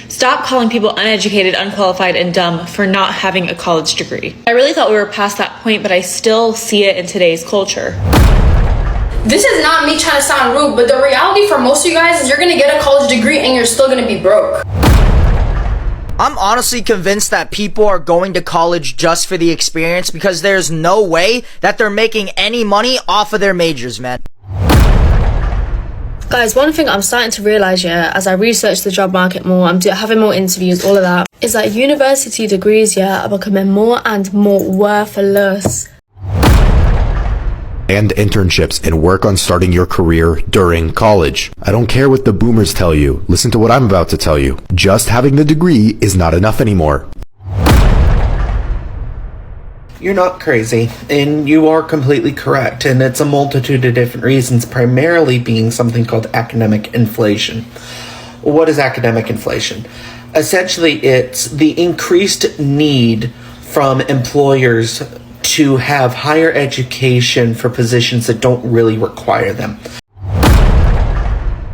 Stop calling people uneducated, unqualified, and dumb for not having a college degree. I really thought we were past that point, but I still see it in today's culture. This is not me trying to sound rude, but the reality for most of you guys is you're gonna get a college degree and you're still gonna be broke. I'm honestly convinced that people are going to college just for the experience because there's no way that they're making any money off of their majors, man. Guys, one thing I'm starting to realize, as I research the job market more, I'm having more interviews, all of that, is that university degrees, are becoming more and more worthless. And internships and work on starting your career during college. I don't care what the boomers tell you. Listen to what I'm about to tell you. Just having the degree is not enough anymore. You're not crazy, and you are completely correct, and it's a multitude of different reasons, primarily being something called academic inflation. What is academic inflation? Essentially, it's the increased need from employers to have higher education for positions that don't really require them.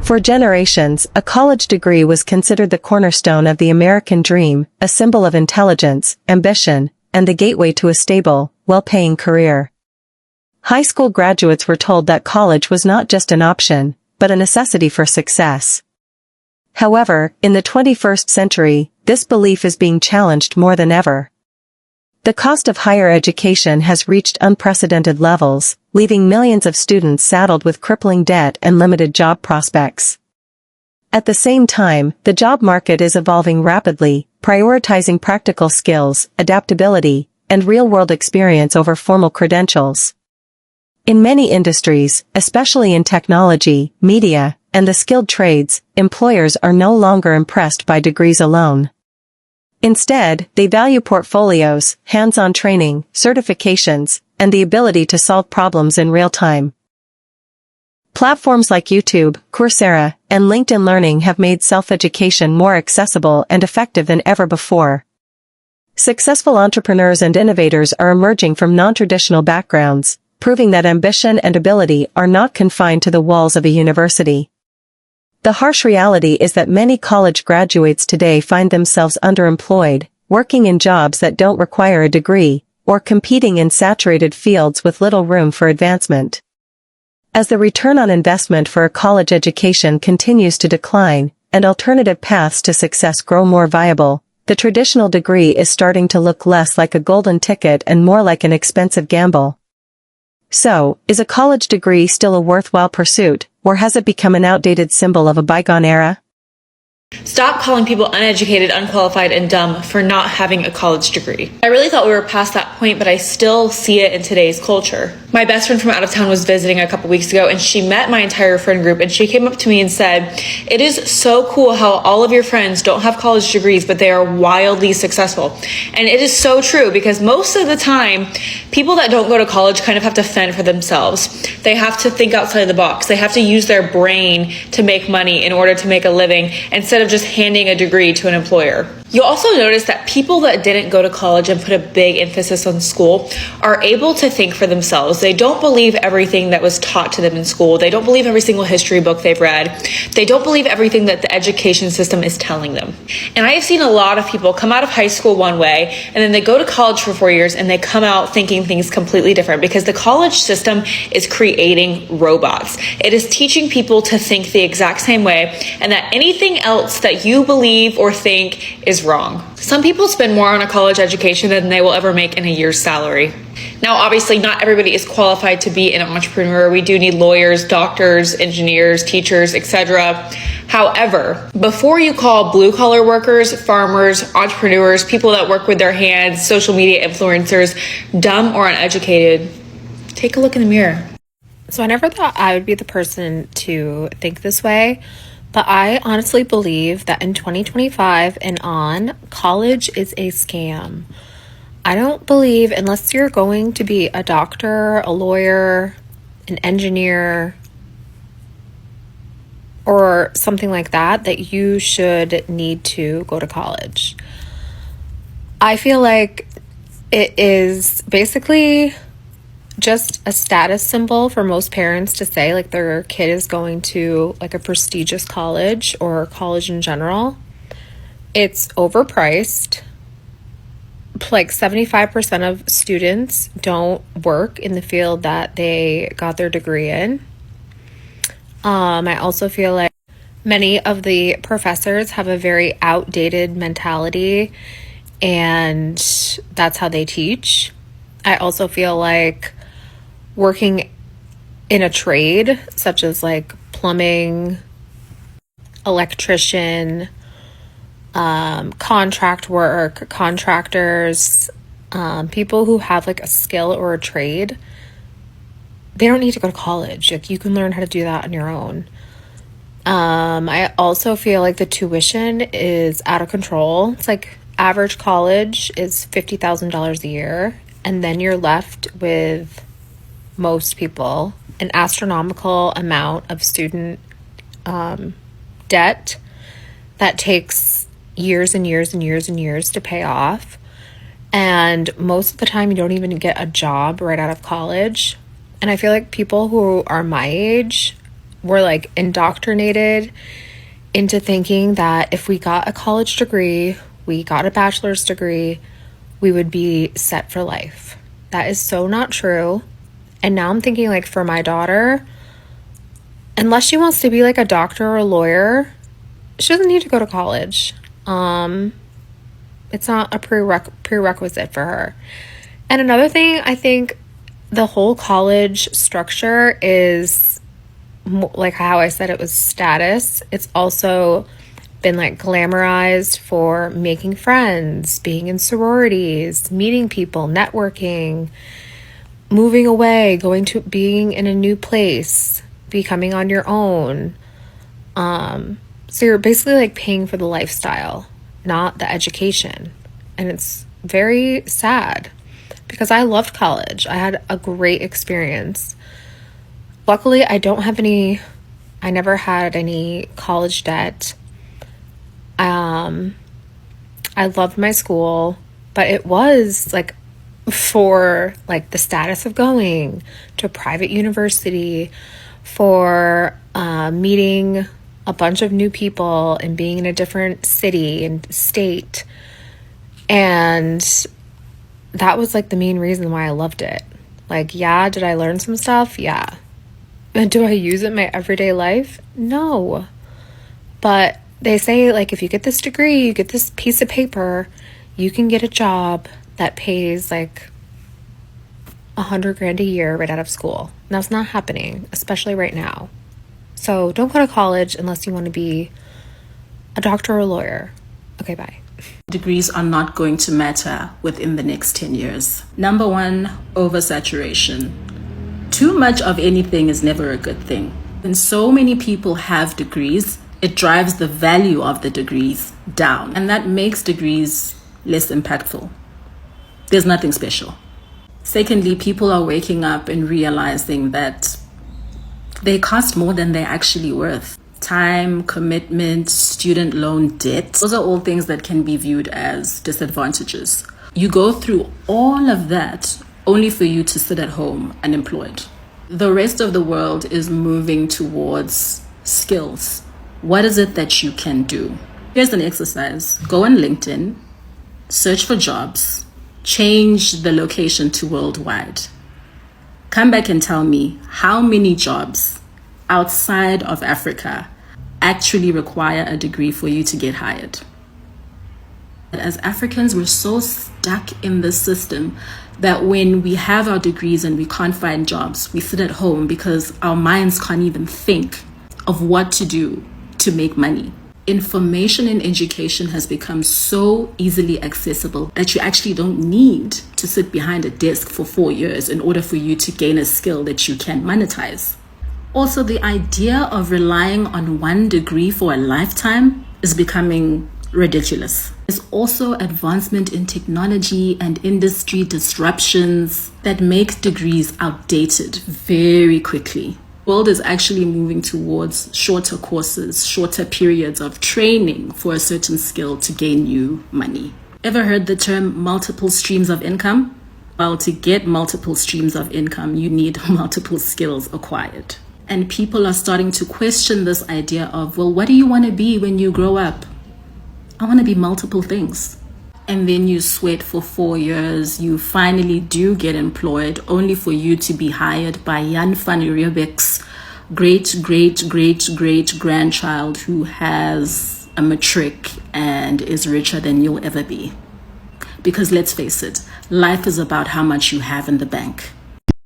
For generations, a college degree was considered the cornerstone of the American dream, a symbol of intelligence, ambition, and the gateway to a stable, well-paying career. High school graduates were told that college was not just an option, but a necessity for success. However, in the 21st century, this belief is being challenged more than ever. The cost of higher education has reached unprecedented levels, leaving millions of students saddled with crippling debt and limited job prospects. At the same time, the job market is evolving rapidly, prioritizing practical skills, adaptability, and real-world experience over formal credentials. In many industries, especially in technology, media, and the skilled trades, employers are no longer impressed by degrees alone. Instead, they value portfolios, hands-on training, certifications, and the ability to solve problems in real time. Platforms like YouTube, Coursera, and LinkedIn Learning have made self-education more accessible and effective than ever before. Successful entrepreneurs and innovators are emerging from non-traditional backgrounds, proving that ambition and ability are not confined to the walls of a university. The harsh reality is that many college graduates today find themselves underemployed, working in jobs that don't require a degree, or competing in saturated fields with little room for advancement. As the return on investment for a college education continues to decline, and alternative paths to success grow more viable, the traditional degree is starting to look less like a golden ticket and more like an expensive gamble. So, is a college degree still a worthwhile pursuit, or has it become an outdated symbol of a bygone era? Stop calling people uneducated, unqualified, and dumb for not having a college degree. I really thought we were past that point, but I still see it in today's culture. My best friend from out of town was visiting a couple weeks ago, and she met my entire friend group, and she came up to me and said, "It is so cool how all of your friends don't have college degrees, but they are wildly successful." And it is so true, because most of the time, people that don't go to college kind of have to fend for themselves. They have to think outside the box. They have to use their brain to make money in order to make a living, instead of just handing a degree to an employer. You'll also notice that people that didn't go to college and put a big emphasis on school are able to think for themselves. They don't believe everything that was taught to them in school. They don't believe every single history book they've read. They don't believe everything that the education system is telling them. And I have seen a lot of people come out of high school one way, and then they go to college for 4 years, and they come out thinking things completely different, because the college system is creating robots. It is teaching people to think the exact same way, and that anything else that you believe or think is wrong. Some people spend more on a college education than they will ever make in a year's salary. Now, obviously, not everybody is qualified to be an entrepreneur. We do need lawyers, doctors, engineers, teachers, etc. However, before you call blue-collar workers, farmers, entrepreneurs, people that work with their hands, social media influencers, dumb or uneducated, take a look in the mirror. So I never thought I would be the person to think this way, but I honestly believe that in 2025 and on, college is a scam. I don't believe, unless you're going to be a doctor, a lawyer, an engineer, or something like that, that you should need to go to college. I feel like it is basically just a status symbol for most parents to say like their kid is going to like a prestigious college or college in general. It's overpriced. Like 75% of students don't work in the field that they got their degree in. I also feel like many of the professors have a very outdated mentality, and that's how they teach. I also feel like working in a trade, such as like plumbing, electrician, contract work, contractors, people who have like a skill or a trade, they don't need to go to college. Like, you can learn how to do that on your own. I also feel like the tuition is out of control. It's like average college is $50,000 a year, and then you're left with, most people, an astronomical amount of student debt that takes years and years and years and years to pay off. And most of the time you don't even get a job right out of college. And I feel like people who are my age were like indoctrinated into thinking that if we got a college degree, we got a bachelor's degree, we would be set for life. That is so not true. And now I'm thinking, like, for my daughter, unless she wants to be like a doctor or a lawyer, she doesn't need to go to college. It's not a prerequisite for her. And another thing, I think the whole college structure is, like how I said it was status, it's also been like glamorized for making friends, being in sororities, meeting people, networking, moving away, going to being in a new place, becoming on your own. So you're basically like paying for the lifestyle, not the education. And it's very sad because I loved college. I had a great experience. Luckily, I never had any college debt. I loved my school, but it was like for like the status of going to a private university, for meeting a bunch of new people and being in a different city and state. And that was like the main reason why I loved it. Like, yeah, did I learn some stuff? Yeah. And do I use it in my everyday life? No. But they say, like, if you get this degree, you get this piece of paper, you can get a job that pays like $100,000 a year right out of school. And that's not happening, especially right now. So don't go to college unless you want to be a doctor or a lawyer. Okay, bye. Degrees are not going to matter within the next 10 years. Number one, oversaturation. Too much of anything is never a good thing. When so many people have degrees, it drives the value of the degrees down, and that makes degrees less impactful. There's nothing special. Secondly, people are waking up and realizing that they cost more than they're actually worth. Time, commitment, student loan debt, those are all things that can be viewed as disadvantages. You go through all of that only for you to sit at home unemployed. The rest of the world is moving towards skills. What is it that you can do? Here's an exercise. Go on LinkedIn, search for jobs, change the location to worldwide. Come back and tell me how many jobs outside of Africa actually require a degree for you to get hired. As Africans, we're so stuck in this system that when we have our degrees and we can't find jobs, we sit at home because our minds can't even think of what to do to make money. Information in education has become so easily accessible that you actually don't need to sit behind a desk for 4 years in order for you to gain a skill that you can monetize. Also, the idea of relying on one degree for a lifetime is becoming ridiculous. There's also advancement in technology and industry disruptions that make degrees outdated very quickly. The world is actually moving towards shorter courses, shorter periods of training for a certain skill to gain you money. Ever heard the term multiple streams of income? Well, to get multiple streams of income, you need multiple skills acquired. And people are starting to question this idea of, well, what do you want to be when you grow up? I want to be multiple things. And then you sweat for 4 years, you finally do get employed, only for you to be hired by Jan van Riebeck's great grandchild who has a matric and is richer than you'll ever be. Because let's face it, life is about how much you have in the bank.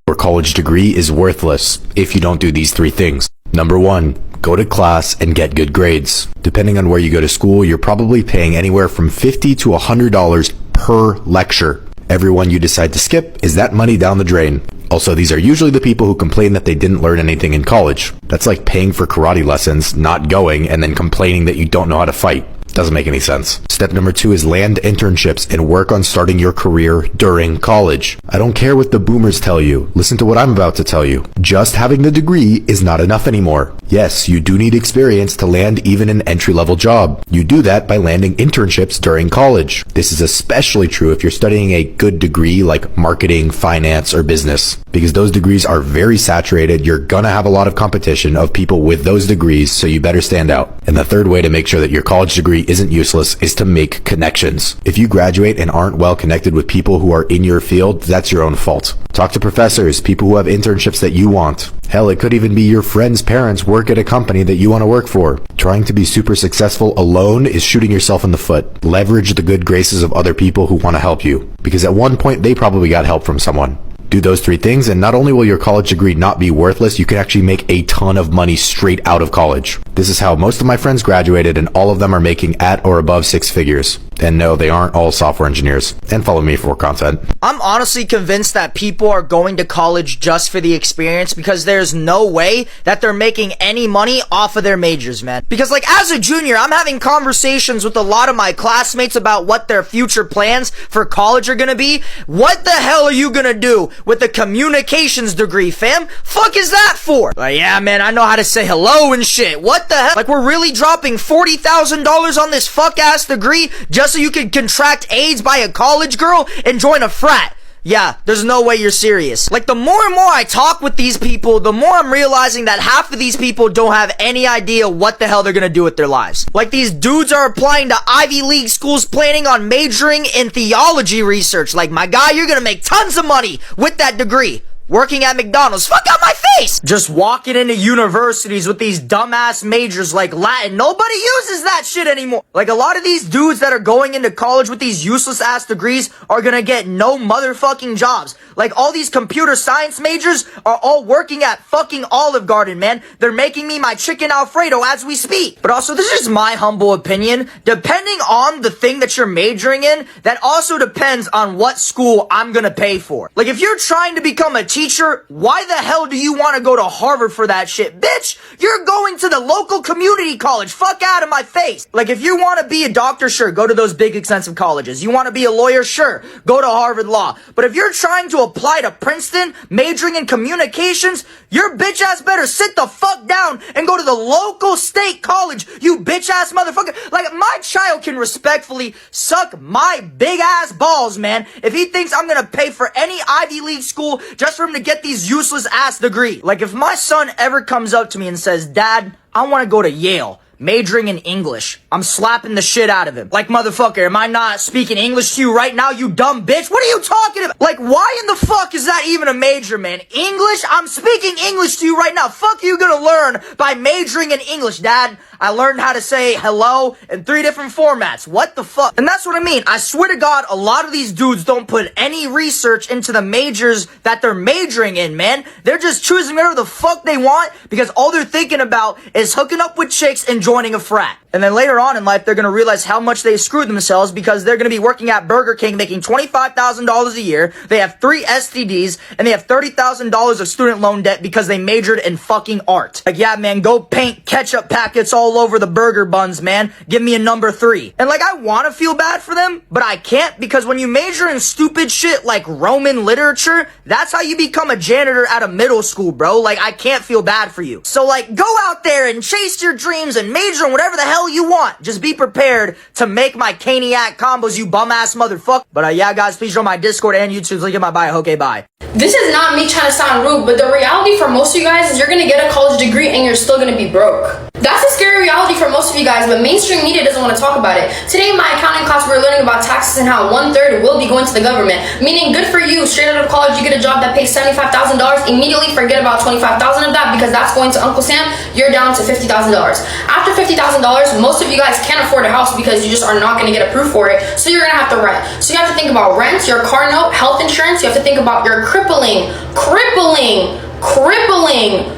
Your college degree is worthless if you don't do these 3 things. Number 1, go to class and get good grades. Depending on where you go to school, you're probably paying anywhere from $50 to $100 per lecture. Every one you decide to skip is that money down the drain. Also, these are usually the people who complain that they didn't learn anything in college. That's like paying for karate lessons, not going, and then complaining that you don't know how to fight. Doesn't make any sense. Step number 2 is land internships and work on starting your career during college. I don't care what the boomers tell you. Listen to what I'm about to tell you. Just having the degree is not enough anymore. Yes, you do need experience to land even an entry-level job. You do that by landing internships during college. This is especially true if you're studying a good degree like marketing, finance, or business. Because those degrees are very saturated, you're gonna have a lot of competition of people with those degrees, so you better stand out. And the third way to make sure that your college degree isn't useless is to make connections. If you graduate and aren't well connected with people who are in your field, that's your own fault. Talk to professors, people who have internships that you want. Hell, it could even be your friend's parents work at a company that you want to work for. Trying to be super successful alone is shooting yourself in the foot. Leverage the good graces of other people who want to help you, because at one point they probably got help from someone. Do those 3 things, and not only will your college degree not be worthless, you can actually make a ton of money straight out of college. This is how most of my friends graduated, and all of them are making at or above 6 figures. And no, they aren't all software engineers. And follow me for more content. I'm honestly convinced that people are going to college just for the experience, because there's no way that they're making any money off of their majors, man. Because like as a junior, I'm having conversations with a lot of my classmates about what their future plans for college are gonna be. What the hell are you gonna do with a communications degree, fam? Fuck is that for? Like, yeah, man, I know how to say hello and shit. What the hell? Like, we're really dropping $40,000 on this fuck-ass degree just so you can contract AIDS by a college girl and join a frat? Yeah, there's no way you're serious. Like, the more and more I talk with these people, the more I'm realizing that half of these people don't have any idea what the hell they're gonna do with their lives. Like, these dudes are applying to Ivy League schools planning on majoring in theology research. Like, my guy, you're gonna make tons of money with that degree. Working at McDonald's. Fuck out my face! Just walking into universities with these dumbass majors like Latin. Nobody uses that shit anymore. Like, a lot of these dudes that are going into college with these useless ass degrees are gonna get no motherfucking jobs. Like, all these computer science majors are all working at fucking Olive Garden, man. They're making me my chicken Alfredo as we speak. But also, this is my humble opinion. Depending on the thing that you're majoring in, that also depends on what school I'm gonna pay for. Like, if you're trying to become a teacher, why the hell do you want to go to Harvard for that shit? Bitch, you're going to the local community college. Fuck out of my face. Like, if you want to be a doctor, sure, go to those big expensive colleges. You want to be a lawyer, sure, go to Harvard Law. But if you're trying to apply to Princeton, majoring in communications, your bitch ass better sit the fuck down and go to the local state college, you bitch ass motherfucker. Like, my child can respectfully suck my big ass balls, man, if he thinks I'm gonna pay for any Ivy League school just for him to get these useless ass degree. Like, if my son ever comes up to me and says, Dad, I want to go to Yale, majoring in English, I'm slapping the shit out of him. Like, motherfucker, am I not speaking English to you right now, you dumb bitch? What are you talking about? Like, why in the fuck is that even a major, man? English? I'm speaking English to you right now. Fuck you gonna learn by majoring in English, Dad? I learned how to say hello in 3 different formats. What the fuck? And that's what I mean. I swear to God, a lot of these dudes don't put any research into the majors that they're majoring in, man. They're just choosing whatever the fuck they want because all they're thinking about is hooking up with chicks and joining a frat. And then later on in life, they're gonna realize how much they screwed themselves because they're gonna be working at Burger King making $25,000 a year. They have 3 STDs and they have $30,000 of student loan debt because they majored in fucking art. Like, yeah, man, go paint ketchup packets all over the burger buns, man. Give me a number 3. And like, I want to feel bad for them, but I can't, because when you major in stupid shit like Roman literature, that's how you become a janitor at a middle school, bro. Like, I can't feel bad for you. So like, go out there and chase your dreams and major in whatever the hell hell you want. Just be prepared to make my Caniac combos, you bum-ass motherfucker. But yeah, guys, please join my Discord and YouTube. Link in my bio. Okay, bye. This is not me trying to sound rude, but the reality for most of you guys is you're gonna get a college degree and you're still gonna be broke. That's a scary reality for most of you guys, but mainstream media doesn't want to talk about it. Today in my accounting class, we were learning about taxes and how 1/3 will be going to the government. Meaning, good for you, straight out of college, you get a job that pays $75,000, immediately forget about $25,000 of that because that's going to Uncle Sam, you're down to $50,000. After $50,000, most of you guys can't afford a house because you just are not going to get approved for it, so you're going to have to rent. So you have to think about rent, your car note, health insurance, you have to think about your crippling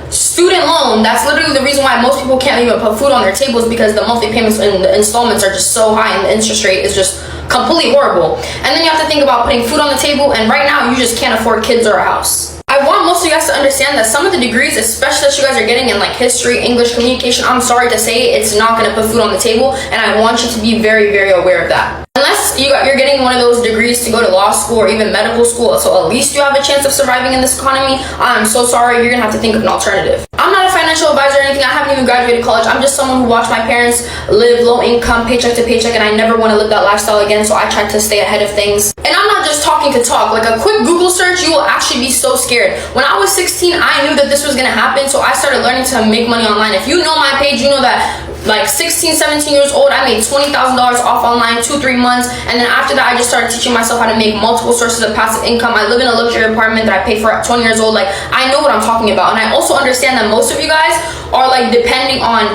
student loan. That's literally the reason why most people can't even put food on their tables, because the monthly payments and the installments are just so high and the interest rate is just completely horrible. And then you have to think about putting food on the table, and right now you just can't afford kids or a house. I want most of you guys to understand that some of the degrees, especially that you guys are getting in like history, English, communication, I'm sorry to say, it's not going to put food on the table, and I want you to be very, very aware of that. Unless you're getting one of those degrees to go to law school or even medical school, so at least you have a chance of surviving in this economy, I'm so sorry, you're going to have to think of an alternative. I'm not a financial advisor or anything, I haven't even graduated college, I'm just someone who watched my parents live low income, paycheck to paycheck, and I never want to live that lifestyle again, so I tried to stay ahead of things. And I'm not just talking to talk, like a quick Google search, you will actually be so scared. When I was 16, I knew that this was going to happen, so I started learning to make money online. If you know my page, you know that like 16, 17 years old, I made $20,000 off online 2-3 months, and then after that I just started teaching myself how to make multiple sources of passive income. I live in a luxury apartment that I pay for at 20 years old. Like, I know what I'm talking about, and I also understand that most of you guys are like depending on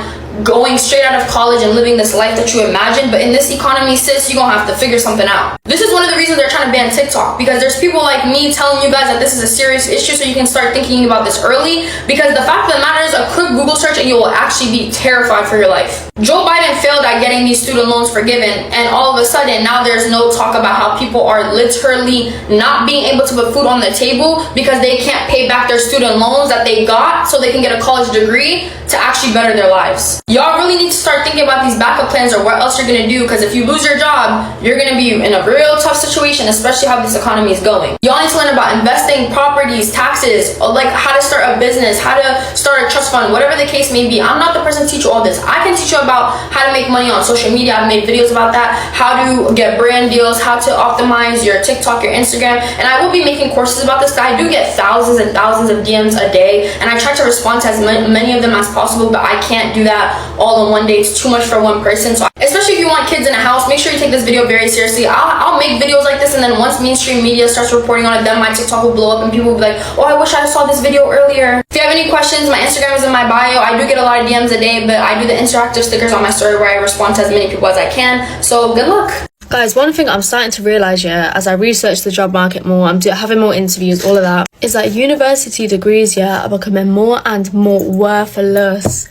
going straight out of college and living this life that you imagine, but in this economy, sis, you're gonna have to figure something out. This is one of the reasons they're trying to ban TikTok, because there's people like me telling you guys that this is a serious issue, so you can start thinking about this early, because the fact of the matter is, a quick Google search and you will actually be terrified for your life. Joe Biden failed at getting these student loans forgiven, and all of a sudden now there's no talk about how people are literally not being able to put food on the table because they can't pay back their student loans that they got so they can get a college degree to actually better their lives. Y'all really need to start thinking about these backup plans or what else you're gonna do, because if you lose your job, you're gonna be in a real tough situation, especially how this economy is going. Y'all need to learn about investing, properties, taxes, or like how to start a business, how to start a trust fund, whatever the case may be. I'm not the person to teach you all this. I can teach you about how to make money on social media. I've made videos about that, how to get brand deals, how to optimize your TikTok, your Instagram, and I will be making courses about this. I do get thousands and thousands of DMs a day, and I try to respond to as many of them as possible, but I can't do that all in one day. It's too much for one person. So especially if you want kids in a house, make sure you take this video very seriously. I'll make videos like this, and then once mainstream media starts reporting on it, then my TikTok will blow up and people will be like, oh, I wish I saw this video earlier. If you have any questions, my Instagram is in my bio. I do get a lot of DMs a day, but I do the interactive stickers on my story where I respond to as many people as I can. So good luck. Guys, one thing I'm starting to realise, yeah, as I research the job market more, I'm having more interviews, all of that, is that university degrees, yeah, are becoming more and more worthless.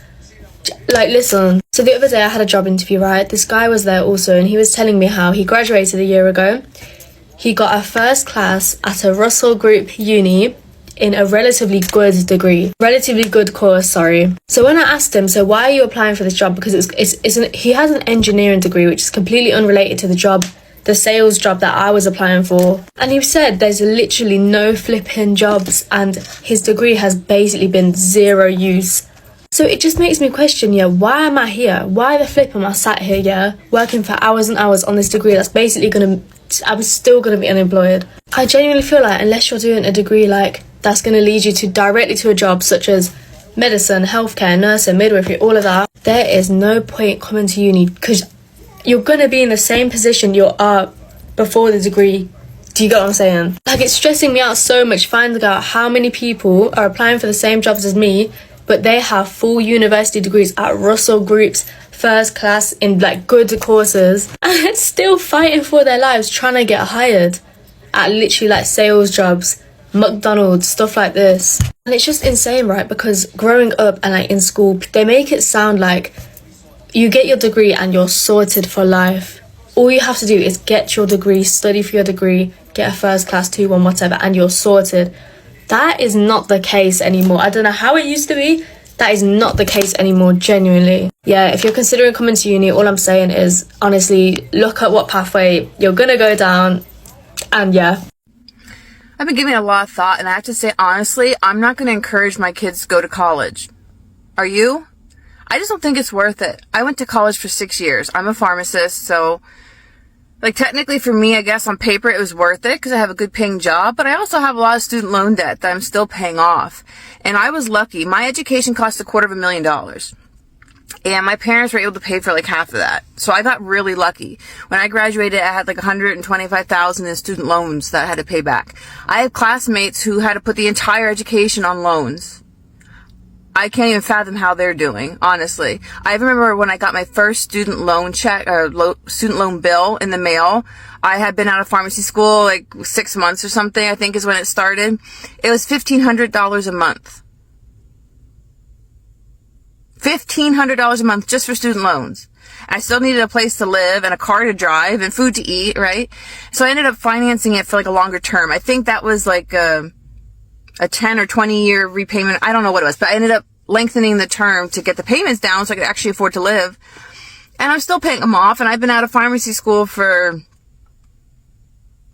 Like, listen, so the other day I had a job interview, right? This guy was there also, and he was telling me how he graduated a year ago. He got a first class at a Russell Group uni in a relatively good degree, relatively good course, sorry. So when I asked him, so why are you applying for this job? Because he has an engineering degree, which is completely unrelated to the job, the sales job that I was applying for. And he said there's literally no flipping jobs, and his degree has basically been zero use. So it just makes me question, yeah, why am I here? Why the flip am I sat here, yeah, working for hours and hours on this degree that's basically I'm still gonna be unemployed. I genuinely feel like unless you're doing a degree like that's gonna lead you directly to a job such as medicine, healthcare, nursing, midwifery, all of that, there is no point coming to uni, because you're gonna be in the same position you are before the degree. Do you get what I'm saying? Like, it's stressing me out so much finding out how many people are applying for the same jobs as me, but they have full university degrees at Russell Group's first class in like good courses, and still fighting for their lives trying to get hired at literally like sales jobs, McDonald's, stuff like this. And it's just insane, right? Because growing up and like in school, they make it sound like you get your degree and you're sorted for life. All you have to do is get your degree, study for your degree, get a first class 2-1 whatever, and you're sorted. That is not the case anymore. I don't know how it used to be. That is not the case anymore, genuinely. Yeah, if you're considering coming to uni, all I'm saying is, honestly, look at what pathway you're gonna go down, and yeah. I've been giving it a lot of thought, and I have to say, honestly, I'm not gonna encourage my kids to go to college. Are you? I just don't think it's worth it. I went to college for 6 years. I'm a pharmacist, so like technically for me, I guess on paper it was worth it because I have a good paying job, but I also have a lot of student loan debt that I'm still paying off. And I was lucky. My education cost $250,000. And my parents were able to pay for like half of that. So I got really lucky. When I graduated, I had like $125,000 in student loans that I had to pay back. I have classmates who had to put the entire education on loans. I can't even fathom how they're doing, honestly. I remember when I got my first student loan check or student loan bill in the mail. I had been out of pharmacy school like 6 months or something, I think is when it started. It was $1,500 a month. $1,500 a month just for student loans. I still needed a place to live and a car to drive and food to eat, right? So I ended up financing it for like a longer term. I think that was like a 10 or 20 year repayment. I don't know what it was, but I ended up lengthening the term to get the payments down so I could actually afford to live. And I'm still paying them off. And I've been out of pharmacy school for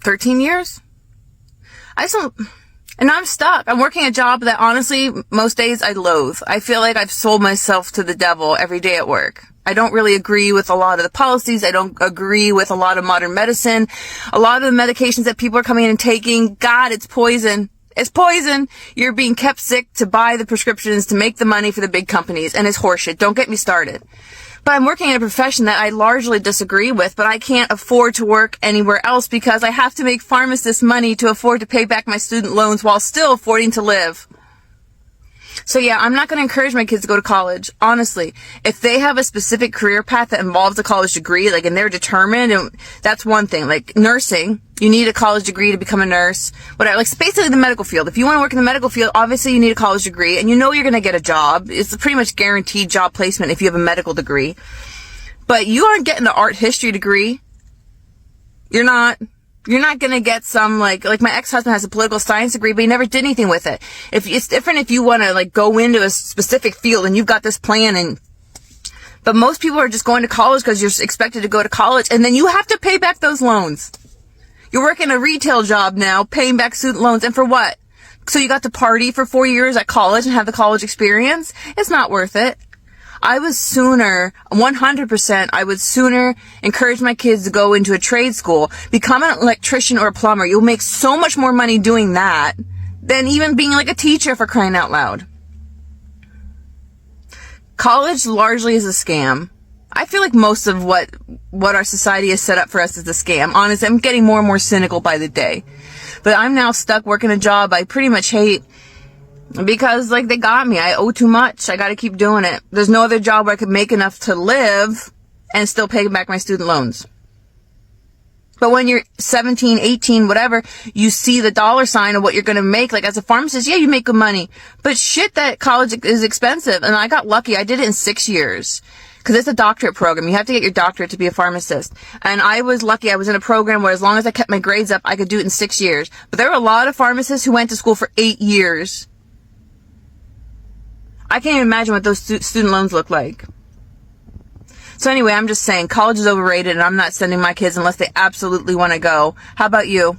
13 years. And I'm stuck. I'm working a job that honestly, most days I loathe. I feel like I've sold myself to the devil every day at work. I don't really agree with a lot of the policies. I don't agree with a lot of modern medicine. A lot of the medications that people are coming in and taking, God, it's poison. It's poison. You're being kept sick to buy the prescriptions to make the money for the big companies, and it's horseshit. Don't get me started. But I'm working in a profession that I largely disagree with, but I can't afford to work anywhere else because I have to make pharmacist money to afford to pay back my student loans while still affording to live. So yeah, I'm not going to encourage my kids to go to college. Honestly, if they have a specific career path that involves a college degree, like, and they're determined, and that's one thing. Like nursing, you need a college degree to become a nurse. Whatever, like basically the medical field. If you want to work in the medical field, obviously you need a college degree, and you know you're going to get a job. It's a pretty much guaranteed job placement if you have a medical degree. But you aren't getting an art history degree. You're not going to get some, like my ex-husband has a political science degree, but he never did anything with it. If it's different if you want to like go into a specific field and you've got this plan but most people are just going to college because you're expected to go to college, and then you have to pay back those loans. You're working a retail job now, paying back student loans, and for what? So you got to party for 4 years at college and have the college experience? It's not worth it. 100%, I would sooner encourage my kids to go into a trade school, become an electrician or a plumber. You'll make so much more money doing that than even being like a teacher, for crying out loud. College largely is a scam. I feel like most of what our society has set up for us is a scam. Honestly, I'm getting more and more cynical by the day. But I'm now stuck working a job I pretty much hate. Because, like, they got me. I owe too much. I gotta keep doing it. There's no other job where I could make enough to live and still pay back my student loans. But when you're 17, 18, whatever, you see the dollar sign of what you're gonna make. Like, as a pharmacist, yeah, you make good money. But shit, that college is expensive. And I got lucky. I did it in 6 years. Because it's a doctorate program. You have to get your doctorate to be a pharmacist. And I was lucky. I was in a program where as long as I kept my grades up, I could do it in 6 years. But there were a lot of pharmacists who went to school for 8 years. I can't even imagine what those student loans look like. So anyway, I'm just saying, college is overrated, and I'm not sending my kids unless they absolutely want to go. How about you?